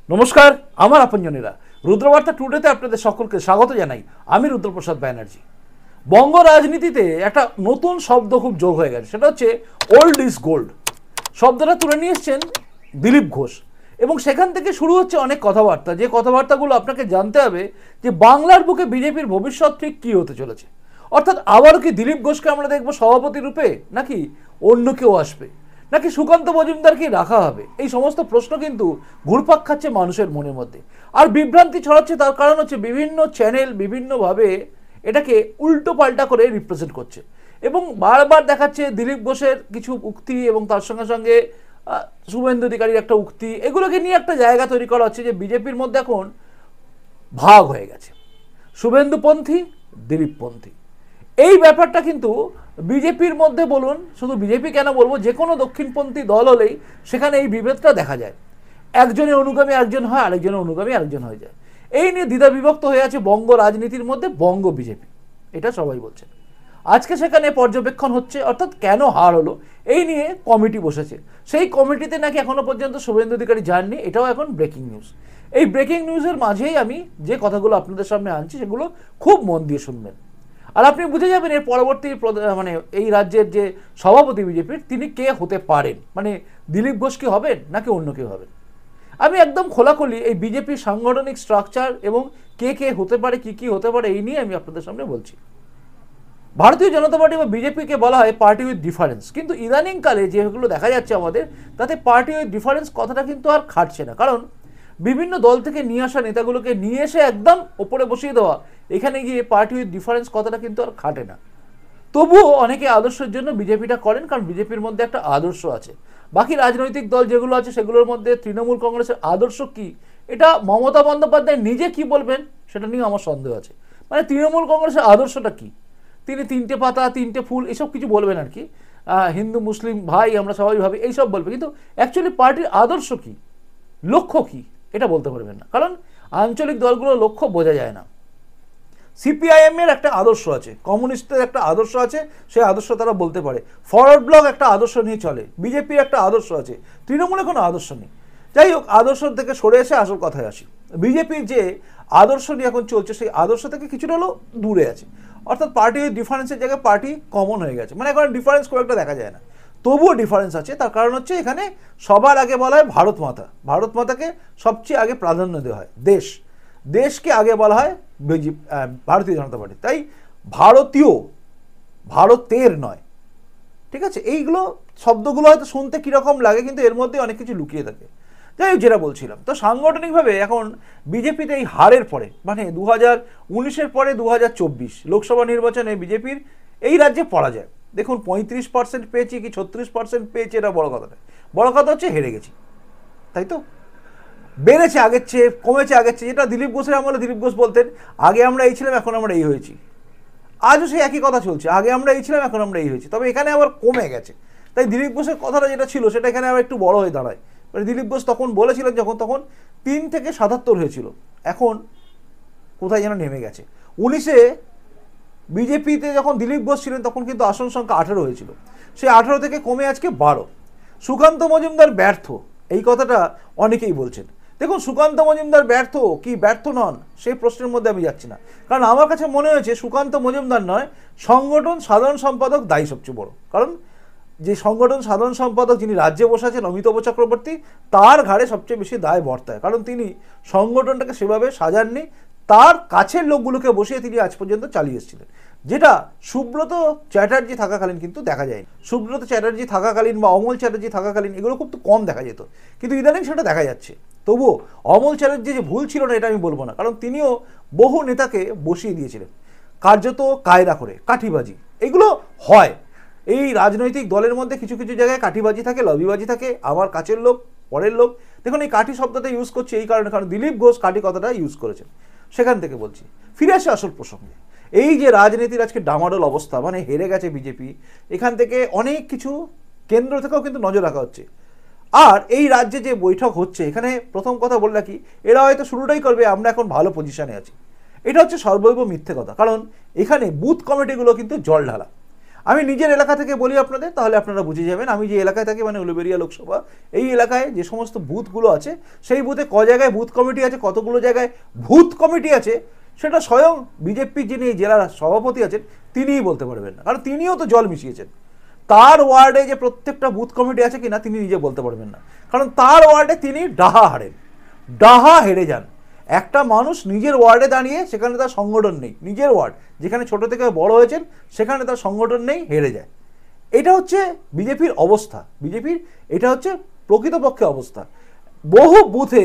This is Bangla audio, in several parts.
নমস্কার, আমার আপনজনেরা রুদ্রবার্তা টুডেতে আপনাদের সকলকে স্বাগত জানাই। আমি রুদ্রপ্রসাদ ব্যানার্জি। বঙ্গ রাজনীতিতে একটা নতুন শব্দ খুব যোগ হয়ে গেছে, সেটা হচ্ছে ওল্ড ইজ গোল্ড। শব্দটা তুলে নিয়ে এসছেন দিলীপ ঘোষ, এবং সেখান থেকে শুরু হচ্ছে অনেক কথাবার্তা, যে কথাবার্তাগুলো আপনাকে জানতে হবে যে বাংলার বুকে বিজেপির ভবিষ্যৎ ঠিক কী হতে চলেছে। অর্থাৎ আবারও কি দিলীপ ঘোষকে আমরা দেখবো সভাপতি রূপে, নাকি অন্য কেউ আসবে, নাকি সুকান্ত মজুমদারকে রাখা হবে? এই সমস্ত প্রশ্ন কিন্তু ঘুরপাক খাচ্ছে মানুষের মনের মধ্যে, আর বিভ্রান্তি ছড়াচ্ছে। তার কারণ হচ্ছে বিভিন্ন চ্যানেল বিভিন্নভাবে এটাকে উল্টো পাল্টা করে রিপ্রেজেন্ট করছে, এবং বারবার দেখাচ্ছে দিলীপ ঘোষের কিছু উক্তি এবং তার সঙ্গে সঙ্গে শুভেন্দু অধিকারীর একটা উক্তি, এগুলোকে নিয়ে একটা জায়গা তৈরি করা হচ্ছে যে বিজেপির মধ্যে এখন ভাগ হয়ে গেছে, শুভেন্দুপন্থী দিলীপপন্থী। এই ব্যাপারটা কিন্তু বিজেপির মধ্যে বলুন, শুধু বিজেপি কেন বলবো, যে কোনো দক্ষিণপন্থী দল হলেই সেখানে এই বিভেদটা দেখা যায়। একজনের অনুগামী একজন হয়, আরেকজনের অনুগামী আরেকজন হয়ে যায়। এই নিয়ে দ্বিধা বিভক্ত হয়ে আছে বঙ্গ রাজনীতির মধ্যে বঙ্গ বিজেপি, এটা সবাই বলছেন। আজকে সেখানে পর্যবেক্ষণ হচ্ছে, অর্থাৎ কেন হার হলো এই নিয়ে কমিটি বসেছে। সেই কমিটিতে নাকি এখনো পর্যন্ত শুভেন্দু অধিকারী যাননি, এটাও এখন ব্রেকিং নিউজ। এই ব্রেকিং নিউজের মাঝেই আমি যে কথাগুলো আপনাদের সামনে আনছি সেগুলো খুব মন দিয়ে শুনবেন, আর আপনি বুঝে যাবেন এর পরবর্তী মানে এই রাজ্যের যে সভাপতি বিজেপির তিনি কে হতে পারেন। মানে দিলীপ ঘোষ কি হবেন, নাকি অন্য কেউ হবেন। আমি একদম খোলাখুলি এই বিজেপির সাংগঠনিক স্ট্রাকচার এবং কে কে হতে পারে, কি কি হতে পারে, এই নিয়ে আমি আপনাদের সামনে বলছি। ভারতীয় জনতা পার্টি বা বিজেপিকে বলা হয় পার্টি উইথ ডিফারেন্স, কিন্তু ইদানিংকালে যেগুলো দেখা যাচ্ছে আমাদের, তাতে পার্টি উইথ ডিফারেন্স কথাটা কিন্তু আর খাটছে না। কারণ বিভিন্ন দল থেকে নিয়ে আসা নেতাগুলোকে নিয়ে এসে একদম ওপরে বসিয়ে দেওয়া, এখানে গিয়ে পার্টি উইথ ডিফারেন্স কথাটা কিন্তু আর খাটে না। তবুও অনেকে আদর্শের জন্য বিজেপিটা করেন, কারণ বিজেপির মধ্যে একটা আদর্শ আছে। বাকি রাজনৈতিক দল যেগুলো আছে সেগুলোর মধ্যে তৃণমূল কংগ্রেসের আদর্শ কি, এটা মমতা বন্দ্যোপাধ্যায় নিজে কি বলবেন সেটা নিয়ে আমার সন্দেহ আছে। মানে তৃণমূল কংগ্রেসের আদর্শটা কি, তিনি তিনটে পাতা তিনটে ফুল এসব কিছু বলবেন আর কি, হিন্দু মুসলিম ভাই আমরা সবাই ভাবি, এইসব বলবে, কিন্তু অ্যাকচুয়ালি পার্টির আদর্শ কি, লক্ষ্য কি, এটা বলতে পারবেন না। কারণ আঞ্চলিক দলগুলোর লক্ষ্য বোঝা যায় না। সিপিআইএম এর একটা আদর্শ আছে, কমিউনিস্টের একটা আদর্শ আছে, সেই আদর্শ তারা বলতে পারে। ফরওয়ার্ড ব্লক একটা আদর্শ নিয়ে চলে, বিজেপির একটা আদর্শ আছে, তৃণমূলে কোনো আদর্শ নেই। যাই হোক, আদর্শ থেকে সরে এসে আসল কথায় আসি। বিজেপির যে আদর্শ নিয়ে এখন চলছে, সেই আদর্শ থেকে কিছুটা হলেও দূরে আছে। অর্থাৎ পার্টি ডিফারেন্সের জায়গায় পার্টি কমন হয়ে গেছে, মানে এখন ডিফারেন্স খুব একটা দেখা যায় না। তবুও ডিফারেন্স আছে, তার কারণ হচ্ছে এখানে সবার আগে বলা হয় ভারত মাতা, ভারত মাতাকে সবচেয়ে আগে প্রাধান্য দেওয়া হয়, দেশকে আগে বলা হয় ভারতীয় জনতা পার্টি। তাই ভারতীয়, ভারতের নয়, ঠিক আছে? এইগুলো শব্দগুলো হয়তো শুনতে কীরকম লাগে, কিন্তু এর মধ্যে অনেক কিছু লুকিয়ে থাকে। যাই হোক, যেটা বলছিলাম, তো সাংগঠনিকভাবে এখন বিজেপিতে এই হারের পরে, মানে 2019-এর পরে 2024 লোকসভা নির্বাচনে বিজেপির এই রাজ্যে পরাজয়, দেখুন 35% পেয়েছি কি 36% পেয়েছি, এটা বড় কথা নয়। বড় কথা হচ্ছে হেরে গেছি, তাই তো? বেড়েছে আগের চেয়ে, কমেছে আগের চেয়ে। যেটা দিলীপ ঘোষের আমলে দিলীপ ঘোষ বলতেন, আগে আমরা এই ছিলাম এখন আমরা এই হয়েছি। আজও সেই একই কথা চলছে, আগে আমরা এই ছিলাম এখন আমরা এই হয়েছি, তবে এখানে আবার কমে গেছে। তাই দিলীপ ঘোষের কথাটা যেটা ছিল সেটা এখানে আবার একটু বড় হয়ে দাঁড়ায়। মানে দিলীপ ঘোষ তখন বলেছিলেন তখন 3 থেকে 77 হয়েছিল, এখন কোথায় যেন নেমে গেছে। 19-এ বিজেপিতে যখন দিলীপ ঘোষ ছিলেন তখন কিন্তু আসন সংখ্যা 18 হয়েছিল, সেই 18 থেকে কমে আজকে 12। সুকান্ত মজুমদার ব্যর্থ, এই কথাটা অনেকেই বলছেন। দেখুন, সুকান্ত মজুমদার ব্যর্থ কি ব্যর্থ নন সেই প্রশ্নের মধ্যে আমি যাচ্ছি না, কারণ আমার কাছে মনে হয়েছে সুকান্ত মজুমদার নয়, সংগঠন সাধারণ সম্পাদক দায়ী সবচেয়ে বড়। কারণ যে সংগঠন সাধারণ সম্পাদক যিনি রাজ্যে বসে আছেন অমিতাভ চক্রবর্তী, তার ঘাড়ে সবচেয়ে বেশি দায় বর্তায়, কারণ তিনি সংগঠনটাকে সেভাবে সাজাননি, তার কাছের লোকগুলোকে বসিয়ে তিনি আজ পর্যন্ত চালিয়ে এসেছিলেন, যেটা সুব্রত চ্যাটার্জি থাকাকালীন কিন্তু দেখা যায়নি। সুব্রত চ্যাটার্জি থাকাকালীন বা অমল চ্যাটার্জি থাকাকালীন এগুলো খুব কম দেখা যেত, কিন্তু ইদানিং সেটা দেখা যাচ্ছে। তবুও অমল চ্যাটার্জি যে ভুল ছিল না এটা আমি বলবো না, কারণ তিনিও বহু নেতাকে বসিয়ে দিয়েছিলেন কার্যত কায়দা করে, কাঠিবাজি। এগুলো হয় এই রাজনৈতিক দলের মধ্যে, কিছু কিছু জায়গায় কাঠিবাজি থাকে, লবিবাজি থাকে, আমার কাছের লোক পরের লোক। দেখুন, এই কাঠি শব্দটা ইউজ করছে এই কারণে, কারণ দিলীপ ঘোষ কাঠি কথাটা ইউজ করেছেন। সেখান থেকে বলছি, ফিরে আসে আসল প্রসঙ্গে। এই যে রাজনীতির আজকে ডামাডোল অবস্থা, মানে হেরে গেছে বিজেপি, এখান থেকে অনেক কিছু কেন্দ্র থেকেও কিন্তু নজর রাখা হচ্ছে। আর এই রাজ্যে যে বৈঠক হচ্ছে, এখানে প্রথম কথা বলে রাখি, এরা হয়তো শুরুটাই করবে আমরা এখন ভালো পজিশনে আছি। এটা হচ্ছে সর্বৈব মিথ্যে কথা, কারণ এখানে বুথ কমিটিগুলো কিন্তু জল ঢালা। আমি নিজের এলাকা থেকে বলি আপনাদের, তাহলে আপনারা বুঝে যাবেন। আমি যে এলাকায় থাকি মানে উলুবেড়িয়া লোকসভা, এই এলাকায় যে সমস্ত বুথগুলো আছে সেই বুথে জায়গায় বুথ কমিটি আছে, কতগুলো জায়গায় ভূত কমিটি আছে, সেটা স্বয়ং বিজেপির যিনি জেলার সভাপতি আছেন তিনিই বলতে পারবেন না, কারণ তিনিও তো জল মিশিয়েছেন। তার ওয়ার্ডে যে প্রত্যেকটা বুথ কমিটি আছে কিনা তিনি নিজে বলতে পারবেন না, কারণ তার ওয়ার্ডে তিনি ডাহা হেরে যান। একটা মানুষ নিজের ওয়ার্ডে দাঁড়িয়ে সেখানে তার সংগঠন নেই, নিজের ওয়ার্ড যেখানে ছোট থেকে বড় হয়েছেন সেখানে তার সংগঠন নেই, হেরে যায়। এটা হচ্ছে বিজেপির অবস্থা, বিজেপির এটা হচ্ছে প্রকৃতপক্ষে অবস্থা। বহু বুথে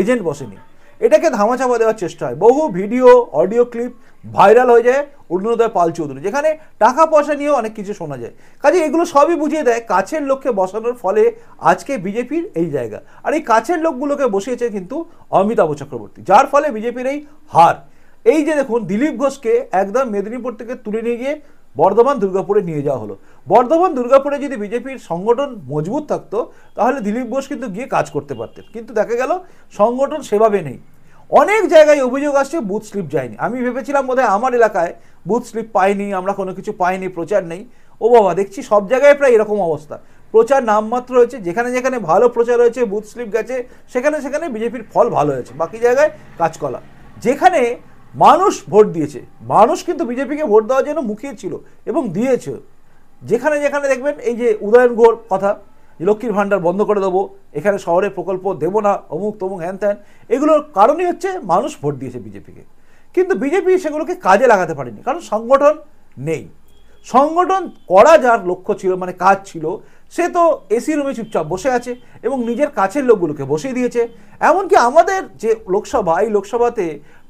এজেন্ট বসেনি, এটাকে ধামাচাপা দেওয়ার চেষ্টা হয়। বহু ভিডিও অডিও ক্লিপ ভাইরাল হয়ে যায় অরুণোদয় পাল চৌধুরী, যেখানে টাকা পয়সা নিয়েও অনেক কিছু শোনা যায়। কাজে এগুলো সবই বুঝিয়ে দেয় কাছের লোককে বসানোর ফলে আজকে বিজেপির এই জায়গা। আর এই কাছের লোকগুলোকে বসিয়েছে কিন্তু অমিতাভ চক্রবর্তী, যার ফলে বিজেপির এই হার। এই যে দেখুন দিলীপ ঘোষকে একদম মেদিনীপুর থেকে তুলে নিয়ে গিয়ে বর্ধমান দুর্গাপুরে নিয়ে যাওয়া হলো। বর্ধমান দুর্গাপুরে যদি বিজেপির সংগঠন মজবুত থাকতো তাহলে দিলীপ ঘোষ কিন্তু গিয়ে কাজ করতে পারতেন, কিন্তু দেখা গেল সংগঠন সেভাবে নেই। অনেক জায়গায় অভিযোগ আসছে বুথ স্লিপ যায়নি। আমি ভেবেছিলাম বোধহয় আমার এলাকায় বুথ স্লিপ পাইনি, আমরা কোনো কিছু পাইনি, প্রচার নেই। ও বাবা, দেখছি সব জায়গায় প্রায় এরকম অবস্থা, প্রচার নামমাত্র হয়েছে। যেখানে যেখানে ভালো প্রচার হয়েছে, বুথ স্লিপ গেছে, সেখানে সেখানে বিজেপির ফল ভালো হয়েছে, বাকি জায়গায় কাজকলা। যেখানে মানুষ ভোট দিয়েছে, মানুষ কিন্তু বিজেপিকে ভোট দেওয়ার জন্য মুখিয়েছিল এবং দিয়েছে। যেখানে যেখানে দেখবেন এই যে উদয়ন গুহর কথা, লক্ষ্মীর ভাণ্ডার বন্ধ করে দেবো, এখানে শহরে প্রকল্প দেবো না, অমুক তমুক হ্যান ত্যান, এগুলোর কারণই হচ্ছে মানুষ ভোট দিয়েছে বিজেপিকে। কিন্তু বিজেপি সেগুলোকে কাজে লাগাতে পারেনি, কারণ সংগঠন নেই। সংগঠন করা যার লক্ষ্য ছিল, মানে কাজ ছিল, সে তো এসি রুমে চুপচাপ বসে আছে এবং নিজের কাছের লোকগুলোকে বসিয়ে দিয়েছে। এমনকি আমাদের যে লোকসভা, এই লোকসভাতে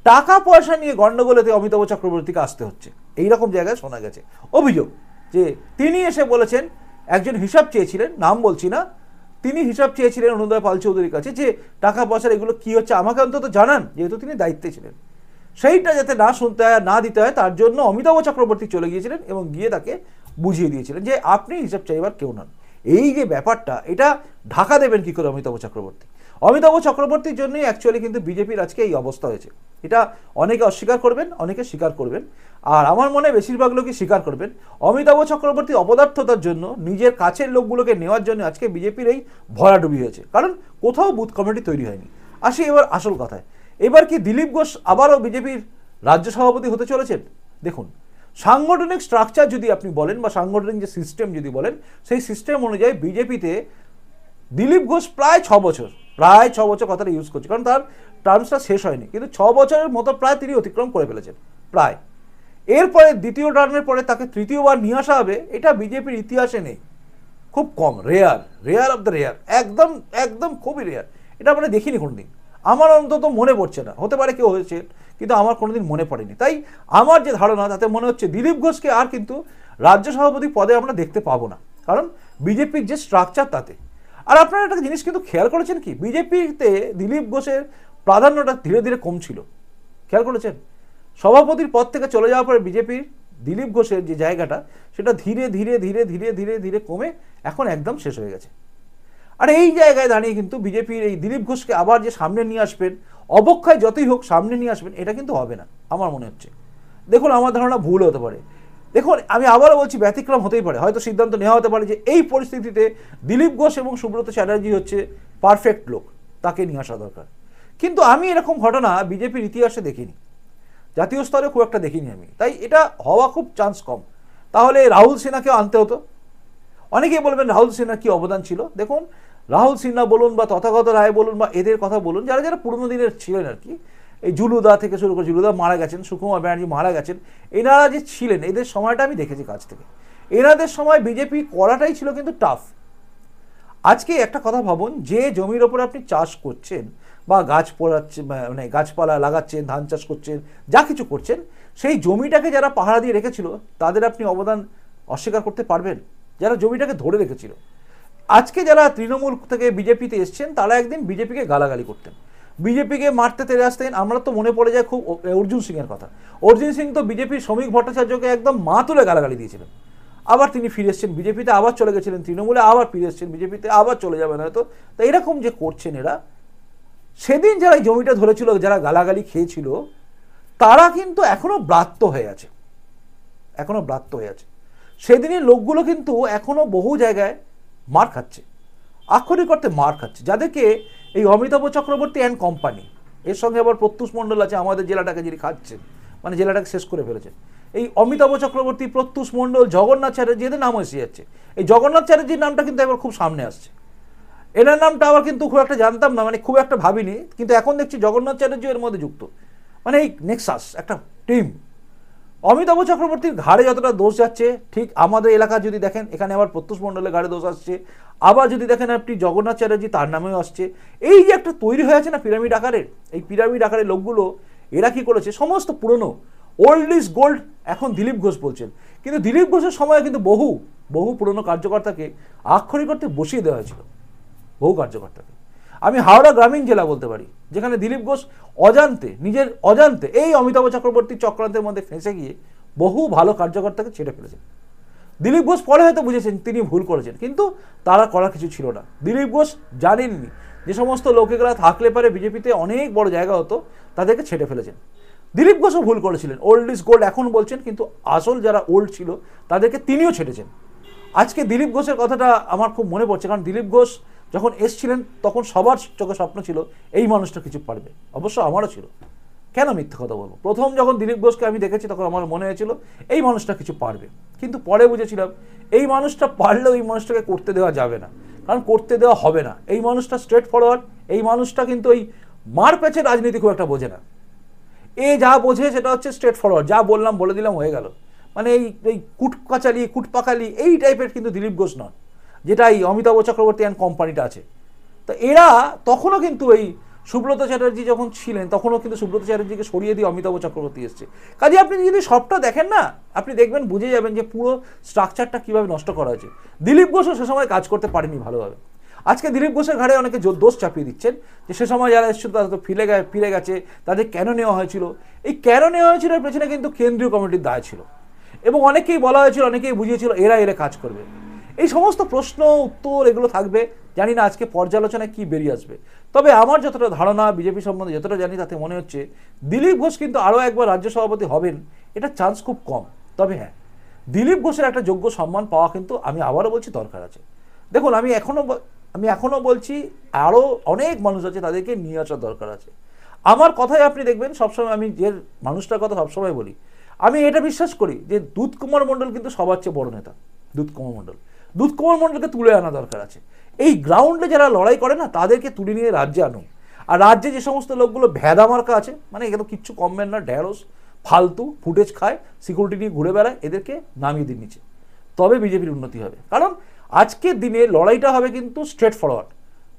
টাকা পয়সা নিয়ে গণ্ডগোলেতে অমিতাভ চক্রবর্তীকে আসতে হচ্ছে, এইরকম জায়গায় শোনা গেছে অভিযোগ যে তিনি এসে বলেছেন, একজন হিসাব চেয়েছিলেন, নাম বলছি না, তিনি হিসাব চেয়েছিলেন অরুণোদয় পাল চৌধুরীর কাছে যে টাকা পয়সার এগুলো কী হচ্ছে আমাকে অন্তত জানান, যেহেতু তিনি দায়িত্বে ছিলেন। সেইটা যাতে না শুনতে হয়, না দিতে হয়, তার জন্য অমিতাভ চক্রবর্তী চলে গিয়েছিলেন এবং গিয়ে তাকে বুঝিয়ে দিয়েছিলেন যে আপনি হিসাব চাইবার কেউ নন। এই যে ব্যাপারটা, এটা ঢাকা দেবেন কী করে অমিতাভ চক্রবর্তী? অমিতাভ চক্রবর্তীর জন্যই অ্যাকচুয়ালি কিন্তু বিজেপির আজকে এই অবস্থা হয়েছে। এটা অনেকে অস্বীকার করবেন, অনেকে স্বীকার করবেন, আর আমার মনে বেশিরভাগ লোকই স্বীকার করবেন। অমিতাভ চক্রবর্তী অপদার্থতার জন্য, নিজের কাছের লোকগুলোকে নেওয়ার জন্য আজকে বিজেপির এই ভরাডুবি হয়েছে, কারণ কোথাও বুথ কমিটি তৈরি হয়নি। আসি এবার আসল কথায়, এবার কি দিলীপ ঘোষ আবারও বিজেপির রাজ্য সভাপতি হতে চলেছেন? দেখুন, সাংগঠনিক স্ট্রাকচার যদি আপনি বলেন বা সাংগঠনিক যে সিস্টেম যদি বলেন, সেই সিস্টেম অনুযায়ী বিজেপিতে দিলীপ ঘোষ প্রায় 6 বছর কথাটা ইউজ করছে, কারণ তার টার্মসটা শেষ হয়নি, কিন্তু 6 বছরের মতো প্রায় তিনি অতিক্রম করে ফেলেছেন প্রায়। এরপরে দ্বিতীয় টার্মের পরে তাকে তৃতীয়বার নিয়ে আসা হবে, এটা বিজেপির ইতিহাসে নেই, খুব কম, রেয়ার অফ দ্য রেয়ার, একদম একদম খুবই রেয়ার। এটা আমরা দেখিনি কোনোদিন, আমার অন্তত মনে পড়ছে না, হতে পারে কেউ হয়েছে, কিন্তু আমার কোনোদিন মনে পড়েনি। তাই আমার যে ধারণা, তাতে মনে হচ্ছে দিলীপ ঘোষকে আর কিন্তু রাজ্য সভাপতি পদে আমরা দেখতে পাবো না, কারণ বিজেপির যে স্ট্রাকচার তাতে। আর আপনারা একটা জিনিস কিন্তু খেয়াল করেছেন কি, বিজেপিতে দিলীপ ঘোষের প্রাধান্যটা ধীরে ধীরে কমছিল, খেয়াল করেছেন? সভাপতির পদ থেকে চলে যাওয়ার পরে বিজেপির দিলীপ ঘোষের যে জায়গাটা, সেটা ধীরে ধীরে ধীরে ধীরে ধীরে ধীরে কমে এখন একদম শেষ হয়ে গেছে। আর এই জায়গায় দাঁড়িয়ে কিন্তু বিজেপির এই দিলীপ ঘোষকে আবার যে সামনে নিয়ে আসবেন, অবক্ষয় যতই হোক সামনে নিয়ে আসবেন, এটা কিন্তু হবে না আমার মনে হচ্ছে। দেখুন, আমার ধারণা ভুল হতে পারে। দেখুন, আমি আবারও বলছি, ব্যতিক্রম হতেই পারে, হয়তো সিদ্ধান্ত নেওয়া হতে পারে যে এই পরিস্থিতিতে দিলীপ ঘোষ এবং সুব্রত চ্যাটার্জি হচ্ছে পারফেক্ট লোক, তাকে নিয়ে আসা দরকার। কিন্তু আমি এরকম ঘটনা বিজেপির ইতিহাসে দেখিনি, জাতীয় স্তরে খুব একটা দেখিনি আমি, তাই এটা হওয়া খুব চান্স কম। তাহলে রাহুল সিনহাকেও আনতে হতো। অনেকেই বলবেন রাহুল সিনহার কী অবদান ছিল। দেখুন, রাহুল সিনহা বলুন বা তথাগত রায় বলুন বা এদের কথা বলুন, যারা যারা পুরনো দিনের ছিলেন আর কি, এই জুলুদা থেকে শুরু করে, জুলুদা মারা গেছেন, সুকুমার ব্যানার্জি মারা গেছেন, এনারা যে ছিলেন, এদের সময়টা আমি দেখেছি কাছ থেকে। এনাদের সময় বিজেপি করাটাই ছিল কিন্তু টাফ। আজকে একটা কথা ভাবুন, যে জমির ওপর আপনি চাষ করছেন বা গাছ পোড়াচ্ছেন, মানে গাছপালা লাগাচ্ছেন, ধান চাষ করছেন, যা কিছু করছেন, সেই জমিটাকে যারা পাহারা দিয়ে রেখেছিল তাদের আপনি অবদান অস্বীকার করতে পারবেন? যারা জমিটাকে ধরে রেখেছিল। আজকে যারা তৃণমূল থেকে বিজেপিতে এসছেন, তারা একদিন বিজেপিকে গালাগালি করতেন, বিজেপিকে মারতে তেরে আসতেন। আমরা তো মনে পড়ে যায় খুব অর্জুন সিংয়ের কথা। অর্জুন সিং তো বিজেপির শ্রমিক ভট্টাচার্যকে একদম মা তুলে গালাগালি দিয়েছিলেন। আবার তিনি ফিরে এসছেন বিজেপিতে, আবার চলে গেছিলেন তৃণমূলে, আবার ফিরে এসছেন বিজেপিতে, আবার চলে যাবেন হয়তো। তো এরকম যে করছেন এরা, সেদিন যারা এই জমিটা ধরেছিল, যারা গালাগালি খেয়েছিল, তারা কিন্তু এখনো ব্রাত্য হয়ে আছে, সেদিনের লোকগুলো কিন্তু এখনও বহু জায়গায় মার খাচ্ছে, আক্ষরিক অর্থে মার খাচ্ছে, যাদেরকে এই অমিতাভ চক্রবর্তী অ্যান্ড কোম্পানি, এর সঙ্গে আবার প্রত্যুষ মণ্ডল আছে আমাদের জেলাটাকে যিনি খাচ্ছেন, মানে জেলাটাকে শেষ করে ফেলেছেন। এই অমিতাভ চক্রবর্তী, প্রত্যুষ মণ্ডল, জগন্নাথ চ্যাটার্জি, এদের নাম এসে যাচ্ছে। এই জগন্নাথ চ্যাটার্জির নামটা কিন্তু এবার খুব সামনে আসছে। এনার নামটা আবার কিন্তু খুব একটা জানতাম না, মানে খুব একটা ভাবিনি, কিন্তু এখন দেখছি জগন্নাথ চ্যাটার্জি এর মধ্যে যুক্ত, মানে এই নেক্সাস একটা টিম। অমিতাভ চক্রবর্তীর ঘাড়ে যতটা দোষ যাচ্ছে, ঠিক আমাদের এলাকা যদি দেখেন এখানে আবার প্রত্যুষ মণ্ডলের ঘাড়ে দোষ আসছে, আবার যদি দেখেন আপনি জগন্নাথ চ্যাটার্জি তার নামেও আসছে। এই যে একটা তৈরি হয়ে আছে না পিরামিড আকারের, এই পিরামিড আকারের লোকগুলো এরা কি করেছে, সমস্ত পুরনো ওল্ড ইজ গোল্ড এখন দিলীপ ঘোষ বলছেন, কিন্তু দিলীপ ঘোষের সময় কিন্তু বহু বহু পুরনো কার্যকর্তাকে আক্ষরিক অর্থে বসিয়ে দেওয়া হয়েছিল, বহু কার্যকর্তাকে। আমি হাওড়া গ্রামীণ জেলা বলতে পারি, যেখানে দিলীপ ঘোষ অজান্তে, নিজের অজান্তে এই অমিতাভ চক্রবর্তীর চক্রান্তের মধ্যে ফেঁসে গিয়ে বহু ভালো কার্যকর্তাকে ছেড়ে ফেলেছেন। দিলীপ ঘোষ পরে হয়তো বুঝেছেন তিনি ভুল করেছেন, কিন্তু তারা করার কিছু ছিল না। দিলীপ ঘোষ জানেননি যে সমস্ত লোকেরা থাকলে পারে বিজেপিতে অনেক বড় জায়গা হতো, তাদেরকে ছেড়ে ফেলেছেন। দিলীপ ঘোষও ভুল করেছিলেন, ওল্ড ইজ গোল্ড এখন বলছেন, কিন্তু আসল যারা ওল্ড ছিল তাদেরকে তিনিও ছেড়েছেন। আজকে দিলীপ ঘোষের কথাটা আমার খুব মনে পড়ছে, কারণ দিলীপ ঘোষ যখন এসছিলেন তখন সবার চোখে স্বপ্ন ছিল এই মানুষটা কিছু পারবে, অবশ্য আমারও ছিল, কেন মিথ্যে কথা বলবো। প্রথম যখন দিলীপ ঘোষকে আমি দেখেছি তখন আমার মনে হয়েছিল এই মানুষটা কিছু পারবে, কিন্তু পরে বুঝেছিলাম এই মানুষটা পারলেও এই মানুষটাকে করতে দেওয়া যাবে না, কারণ করতে দেওয়া হবে না। এই মানুষটা স্ট্রেট ফরওয়ার্ড, এই মানুষটা কিন্তু ওই মারপ্যাচের রাজনীতি খুব একটা বোঝে না। এ যা বোঝে সেটা হচ্ছে স্ট্রেট ফরওয়ার্ড, যা বললাম বলে দিলাম হয়ে গেল, মানে এই কুটকাচালি কুটপাকালি এই টাইপের কিন্তু দিলীপ ঘোষ নন, যেটা এই অমিতাভ চক্রবর্তী অ্যান্ড কোম্পানিটা আছে। তো এরা তখনও কিন্তু এই সুব্রত চ্যাটার্জি যখন ছিলেন তখনও কিন্তু সুব্রত চ্যাটার্জিকে সরিয়ে দিয়ে অমিতাভ চক্রবর্তী এসছে। কাজে আপনি যদি সবটা দেখেন না, আপনি দেখবেন, বুঝে যাবেন যে পুরো স্ট্রাকচারটা কীভাবে নষ্ট করা হয়েছে। দিলীপ ঘোষও সে সময় কাজ করতে পারেনি ভালোভাবে। আজকে দিলীপ ঘোষের ঘাড়ে অনেকে দোষ চাপিয়ে দিচ্ছেন যে সে সময় যারা এসেছিল তারা তো ফিরে গেছে, তাদের কেন নেওয়া হয়েছিল। এই কেন নেওয়া হয়েছিল এর পেছনে কিন্তু কেন্দ্রীয় কমিটির দায় ছিল, এবং অনেকেই বলা হয়েছিল, অনেকেই বুঝিয়েছিল এরা কাজ করবে। এই সমস্ত প্রশ্ন উত্তর এগুলো থাকবে, জানি না আজকে পর্যালোচনায় কি বেরিয়ে আসবে। তবে আমার যতটা ধারণা, বিজেপি সম্বন্ধে যতটা জানি, তাতে মনে হচ্ছে দিলীপ ঘোষ কিন্তু আরও একবার রাজ্য সভাপতি হবেন, এটা চান্স খুব কম। তবে হ্যাঁ, দিলীপ ঘোষের একটা যোগ্য সম্মান পাওয়া কিন্তু, আমি আবারও বলছি, দরকার আছে। দেখুন, আমি এখনও বলছি আরও অনেক মানুষ আছে, তাদেরকে নিয়ে আসার দরকার আছে। আমার কথায় আপনি দেখবেন সবসময় আমি যে মানুষটার কথা সবসময় বলি, আমি এটা বিশ্বাস করি যে দুধ কুমার মণ্ডল কিন্তু সবার চেয়ে বড় নেতা। দুধ কুমার মণ্ডলকে তুলে আনা দরকার আছে। এই গ্রাউন্ডে যারা লড়াই করে না, তাদেরকে তুলে নিয়ে রাজ্যে আনুন। আর রাজ্যে যে সমস্ত লোকগুলো ভেদা মার্কা আছে, মানে এখানে কিচ্ছু কমবেন না, ঢ্যাঁড়স, ফালতু ফুটেজ খায়, সিকিউরিটি নিয়ে ঘুরে বেড়ায়, এদেরকে নামিয়ে দিন নিচে, তবে বিজেপির উন্নতি হবে। কারণ আজকের দিনে লড়াইটা হবে কিন্তু স্ট্রেট ফরওয়ার্ড,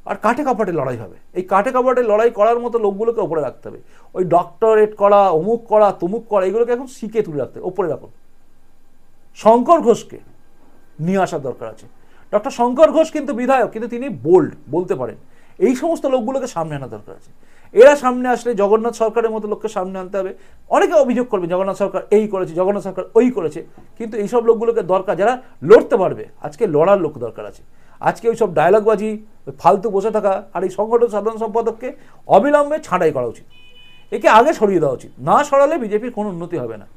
আর কাঠে কাপাটে লড়াই হবে। এই কাঠে কাপাটে লড়াই করার মতো লোকগুলোকে ওপরে রাখতে হবে। ওই ডক্টরেট করা, অমুক করা, তমুক করা, এগুলোকে এখন শিখে তুলে রাখতে হবে, ওপরে রাখুন। শঙ্কর ঘোষকে নিয়ে আসার দরকার আছে। ডক্টর শঙ্কর ঘোষ কিন্তু বিধায়ক, কিন্তু তিনি বলতে পারেন। এই সমস্ত লোকগুলোকে সামনে আনা দরকার আছে। এরা সামনে আসলে জগন্নাথ সরকারের মতো লোককে সামনে আনতে হবে। অনেকে অভিযোগ করবে জগন্নাথ সরকার এই করেছে, জগন্নাথ সরকার ওই করেছে, কিন্তু এইসব লোকগুলোকে দরকার যারা লড়তে পারবে। আজকে লড়ার লোক দরকার আছে। আজকে ওই সব ডায়লগবাজি, ফালতু বসে থাকা, আর এই সংগঠন সাধারণ সম্পাদককে অবিলম্বে ছাঁটাই করা উচিত। একে আগে সরিয়ে দেওয়া উচিত। না সরালে বিজেপির কোনো উন্নতি হবে না।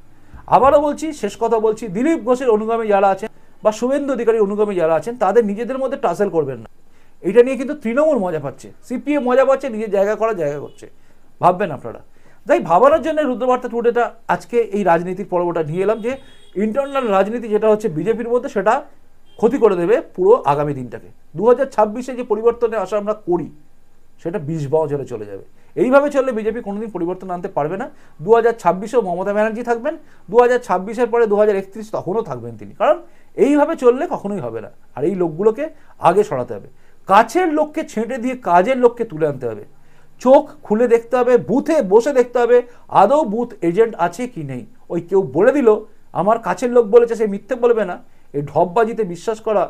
আবারও বলছি, শেষ কথা বলছি, দিলীপ ঘোষের অনুগামী যারা আছেন বা শুভেন্দু অধিকারীর অনুগামী যারা আছেন, তাদের নিজেদের মধ্যে টাসেল করবেন না। এটা নিয়ে কিন্তু তৃণমূল মজা পাচ্ছে, সিপিএম মজা পাচ্ছে, নিজের জায়গা করছে। ভাববেন আপনারা। তাই ভাবানোর জন্য রুদ্রবার্তা টুডেটা আজকে এই রাজনীতির পর্বটা নিয়ে এলাম, যে ইন্টারনাল রাজনীতি যেটা হচ্ছে বিজেপির মধ্যে, সেটা ক্ষতি করে দেবে পুরো আগামী দিনটাকে। 2026-এ যে পরিবর্তনের আশা আমরা করি, সেটা 20 বছরে চলে যাবে। এইভাবে চললে বিজেপি কোনোদিন পরিবর্তন আনতে পারবে না। 2026-এও মমতা ব্যানার্জি থাকবেন, 2026-এর পরে 2031 তখনও থাকবেন তিনি। কারণ এইভাবে চললে কখনোই হবে না। আর এই লোকগুলোকে আগে সরাতে হবে। কাছের লোককে ছেঁটে দিয়ে কাজের লোককে তুলে আনতে হবে। চোখ খুলে দেখতে হবে, বুথে বসে দেখতে হবে আদৌ বুথ এজেন্ট আছে কি নেই। ওই কেউ বলে দিল আমার কাছের লোক বলেছে, সে মিথ্যে বলবে না। এই ঢপবাজিতে বিশ্বাস করা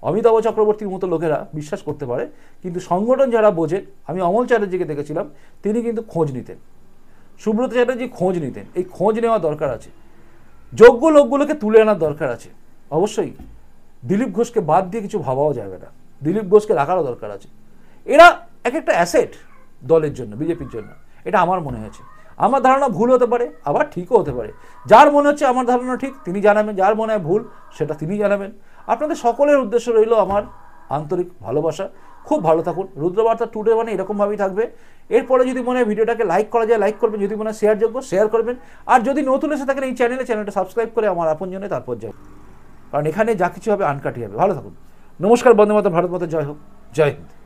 অমিতাভ চক্রবর্তীর মতো লোকেরা বিশ্বাস করতে পারে, কিন্তু সংগঠন যারা বোঝে, আমি অমল চ্যাটার্জিকে দেখেছিলাম, তিনি কিন্তু খোঁজ নিতেন। সুব্রত চ্যাটার্জি খোঁজ নিতেন। এই খোঁজ নেওয়া দরকার আছে। যোগ্য লোকগুলোকে তুলে আনার দরকার আছে। অবশ্যই দিলীপ ঘোষকে বাদ দিয়ে কিছু ভাবাও যাবে না, দিলীপ ঘোষকে রাখারও দরকার আছে। এরা এক একটা অ্যাসেট দলের জন্য, বিজেপির জন্য, এটা আমার মনে হয়েছে। আমার ধারণা ভুল হতে পারে, আবার ঠিকও হতে পারে। যার মনে হচ্ছে আমার ধারণা ঠিক তিনি জানাবেন, যার মনে হয় ভুল সেটা তিনি জানাবেন। আপনাদের সকলের উদ্দেশ্য রইল আমার আন্তরিক ভালোবাসা। খুব ভালো থাকুন। রুদ্রবার্তা টুডে মানে এরকমভাবেই থাকবে। এরপরে যদি মনে হয় ভিডিওটাকে লাইক করা যায় লাইক করবেন, যদি মনে হয় শেয়ারযোগ্য শেয়ার করবেন, আর যদি নতুন এসে থাকেন এই চ্যানেলটা সাবস্ক্রাইব করে আমার আপনজনে তারপর যাই, কারণ এখানে যা কিছু হবে আনকাটি হবে। ভালো থাকুন। নমস্কার, বন্দে মাতরম, ভারত মাতা জয় হোক, জয় হিন্দ।